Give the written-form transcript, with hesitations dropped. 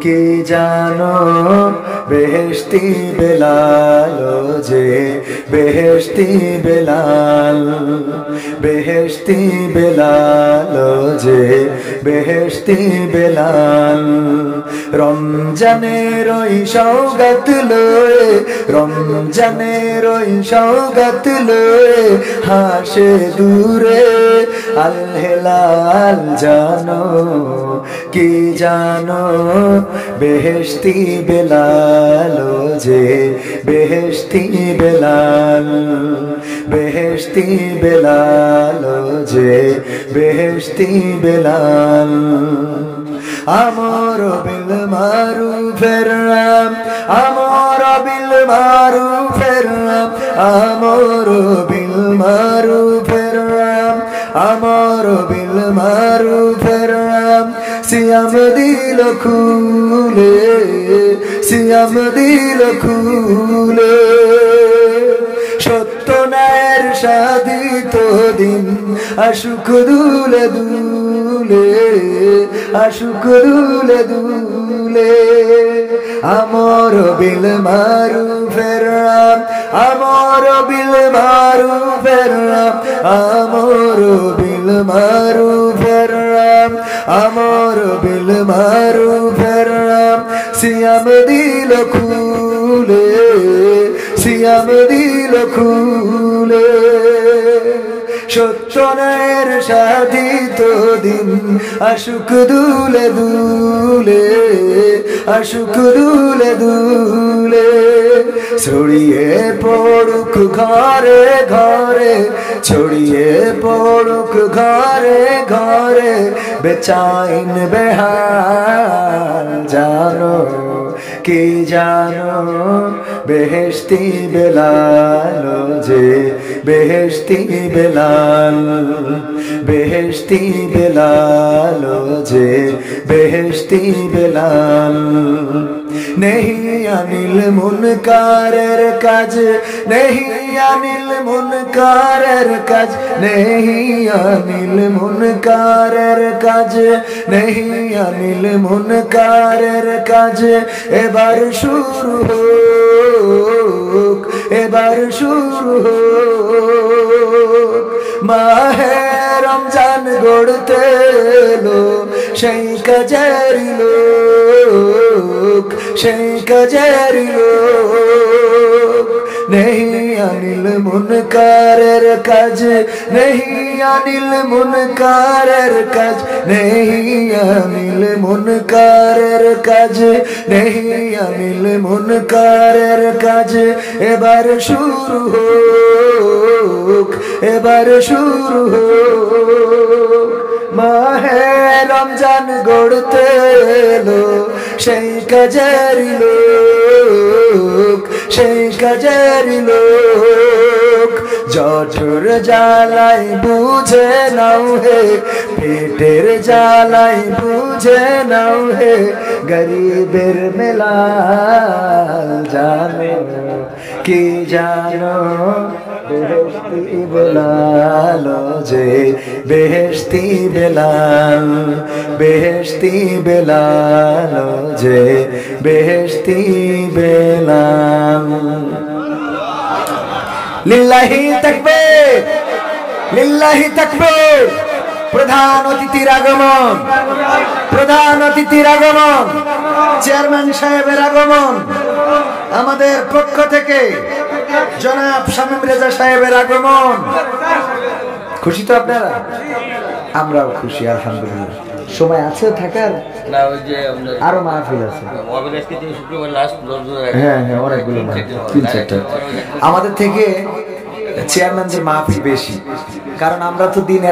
কে জানো বেহেশতি বেলাল যে বেহেশতি বেলাল, বেহেশতি বেলাল যে বেহেশতি বেলাল। রমজানের ওই সওগাত লয়ে, রমজানের ওই সওগাত লয়ে হাসে দূরে আল হেলাল। জানো কি জানো বেহেশতি বেলাল যে বেহেশতি বেলাল, বেহেশতি বেলাল যে বেহেশতি বেলাল। আমর বিল মারুফের নাম, আমর বিল মারুফের নাম, আমর বিল মারুফের নাম, আমর বিল মারুফের নাম। সিয়াম দিল খুলে, সিয়াম দিল খুলে, সত্য ন্যায়ের সাধিত দিন আশুক দুলে দুলে, আশুক দুলে দুলে। আমর বিল মারুফের নাম, আমর বিল মারুফের নাম, আমর বিল মারুফের নাম, আমর বিল মারুফের নাম। সিয়াম দিল খুলে, সিয়াম দিল খুলে, সত্য ন্যায়ের সাধিত দিন আশুক দুলে দুলে, আশুক দুলে দুলে। ছড়িয়ে পড়ুক ঘরে ঘরে, ছড়িয়ে পড়ুক ঘরে ঘরে বেচাইন বেহাল। জানো কি জানো বেহেশতি বেলাল যে বেহেশতি বেলাল, বেহেশতি বেলাল যে বেহেশতি বেলাল। নেহি আনিল মুনকারের কাজ, নেহি আনিল মুনকারের কাজ, নেহি আনিল মুনকারের কাজ, নেহি আনিল মুনকারের কাজ। এবার শুরু হোক, এবার শুরু হোক। মাহে রমজান গড়তে এলো সেই কাজের লোক, সেই কাজের লোক। নেহি আনিল মুনকারের কাজ, নেহি আনিল মুনকারের কাজ, নেহি আনিল মুনকারের কাজ, নেহি আনিল মুনকারের কাজ। এবার শুরু হোক, এবার শুরু হোক। মাহে রমজান গড়তে এলো সেই কাজের লোক, সেই কাজের লোক। জঠর জ্বালাই বুঝে নাও হে, পেটের জ্বালাই বুঝে নাও হে গরিবের মেলাল। জানো কি জানো বেহেশতি বেলাল যে বেহেশতি বেলাল, বেহেশতি বেলাল যে বেহেশতি বেলাল। লিল্লাহি তাকবীর, লিল্লাহি তাকবীর। প্রধান অতিথির আগমন, প্রধান অতিথির আগমন, চেয়ারম্যান সাহেবের আগমন। আমাদের পক্ষ থেকে জনাব শামীম রেজা সাহেবের আগমন। খুশি তো আপনারা? আমরাও খুশি আলহামদুলিল্লাহ। সময় আছে থাকার? না, ওই যে আরো মাহফিল আছে। হ্যাঁ হ্যাঁ, অনেকগুলো তিন চারটা। আমাদের থেকে চেয়ারম্যানদের মাহফিল বেশি, কারণ আমরা তো দিন